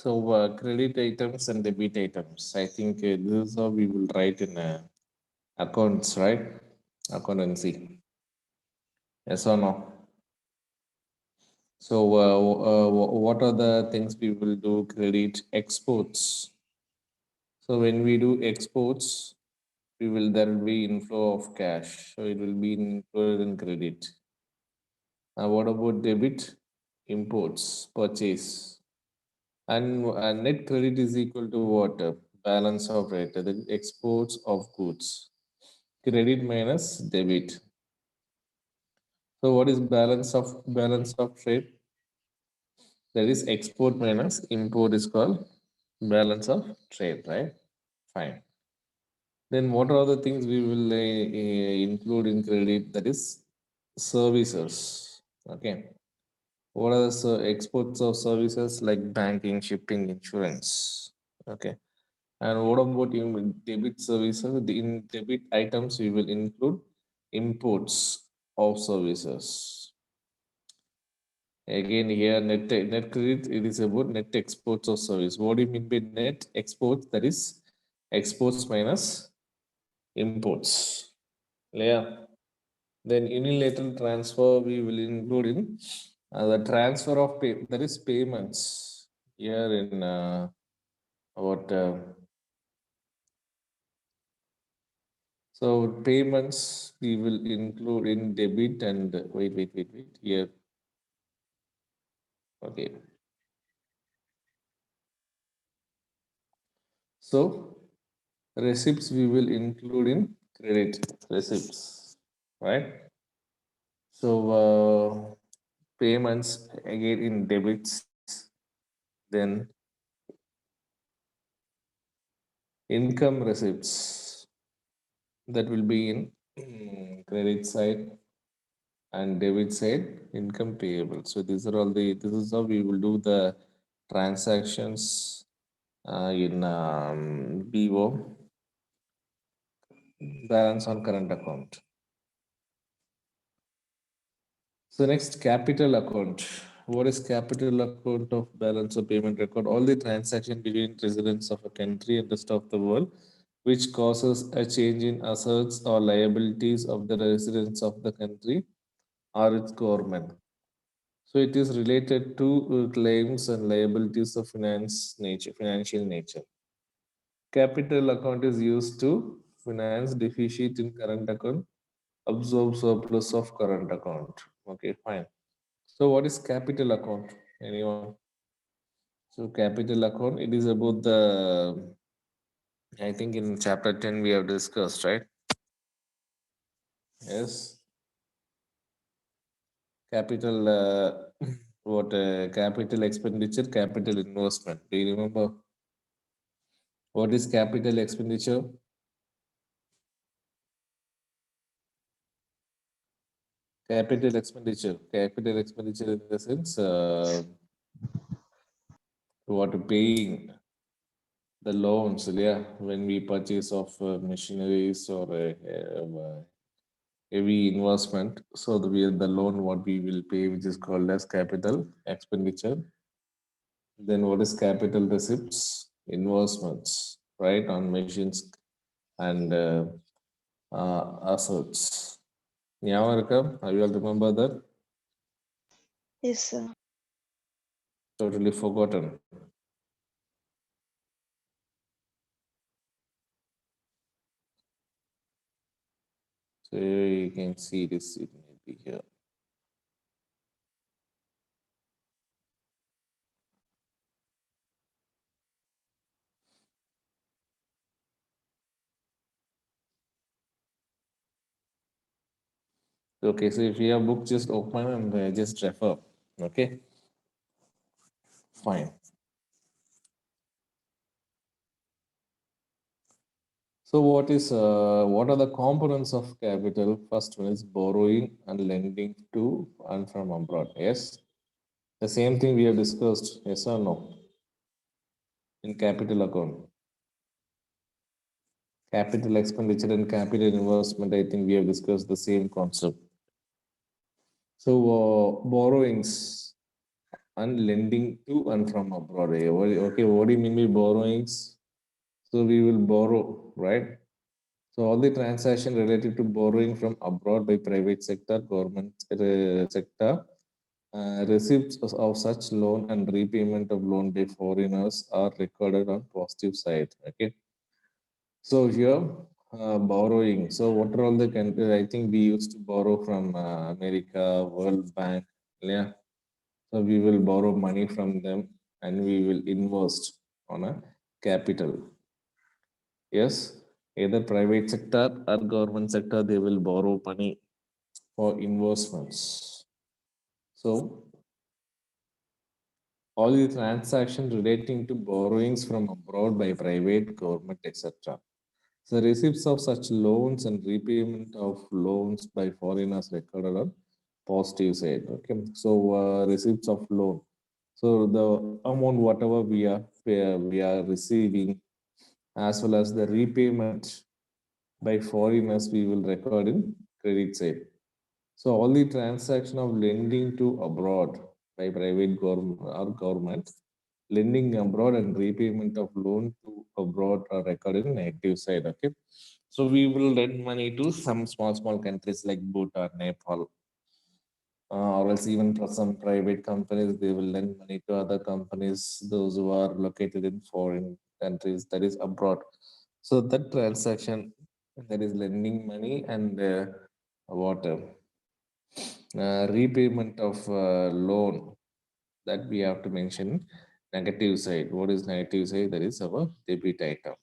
So credit items and debit items. I think this is how we will write in accounts, right? Accountancy. Yes or no? So what are the things we will do? Credit exports. So when we do exports, there will be inflow of cash. So it will be included in credit. What about debit? Imports, purchase. And net credit is equal to what? Balance of trade, the exports of goods. Credit minus debit. So what is balance of trade? That is export minus import is called balance of trade, right? Fine. Then what are the things we will include in credit? That is services. Okay. What are the exports of services like banking, shipping, insurance? Okay. And what about in debit services? In debit items, we will include imports of services. Again, here net credit, it is about net exports of service. What do you mean by net exports? That is exports minus imports. Yeah. Then unilateral transfer we will include in the transfer of that is payments here in about so payments we will include in debit and wait here. Okay. So receipts we will include in credit receipts, right? So payments again in debits, then income receipts that will be in credit side and debit side income payable. So these are all this is how we will do the transactions in BO, balance on current account. So next, capital account. What is capital account of balance of payment record? All the transaction between residents of a country and rest of the world, which causes a change in assets or liabilities of the residents of the country or its government. So it is related to claims and liabilities of financial nature. Capital account is used to finance deficit in current account, absorb surplus of current account. Okay, fine. So what is capital account? Anyone? So capital account, it is about the, I think in chapter 10 we have discussed, right? Yes. Capital, what capital expenditure, capital investment. Do you remember? What is capital expenditure? Capital expenditure. Capital expenditure in the sense, what paying the loans, yeah, when we purchase of machineries or heavy investment. So the loan what we will pay, which is called as capital expenditure. Then what is capital receipts? Investments, right, on machines and assets. Nyavarka, I will remember that. Yes, sir. Totally forgotten. So you can see this, it may be here. Okay, so if you have book, just open and just refer. Okay, fine. So what are the components of capital? First one is borrowing and lending to and from abroad. Yes, the same thing we have discussed. Yes or no? In capital account, capital expenditure and capital investment. I think we have discussed the same concept. So borrowings and lending to and from abroad. Okay, what do you mean by borrowings? So we will borrow, right? So all the transaction related to borrowing from abroad by private sector, government sector, receipts of such loan and repayment of loan by foreigners are recorded on positive side. Okay. So here, borrowing. So what are all the countries? I think we used to borrow from America, World Bank. Yeah. So we will borrow money from them and we will invest on a capital. Yes. Either private sector or government sector, they will borrow money for investments. So all the transactions relating to borrowings from abroad by private, government, etc. So receipts of such loans and repayment of loans by foreigners recorded on positive side. Okay, so receipts of loan. So the amount whatever we are receiving, as well as the repayment by foreigners, we will record in credit side. So all the transaction of lending to abroad by private government or government, lending abroad and repayment of loan to abroad are recorded in negative side. Okay. So we will lend money to some small countries like Bhutan, Nepal, or else even for some private companies, they will lend money to other companies, those who are located in foreign countries, that is abroad. So that transaction, that is lending money and what repayment of loan, that we have to mention negative side. What is negative side? That is our debit item.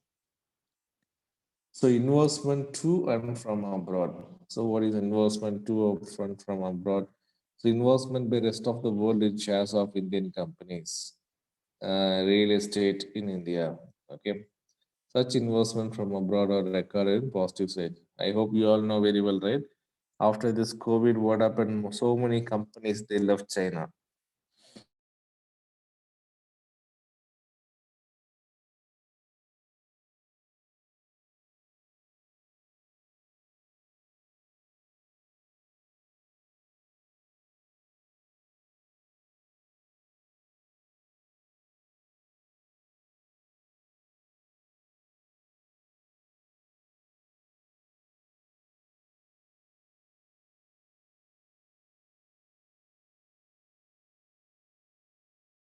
So investment to and from abroad. So what is investment to or from abroad? So investment by rest of the world in shares of Indian companies, real estate in India. Okay. Such investment from abroad are recorded in positive side. I hope you all know very well, right? After this COVID, what happened? So many companies they left China.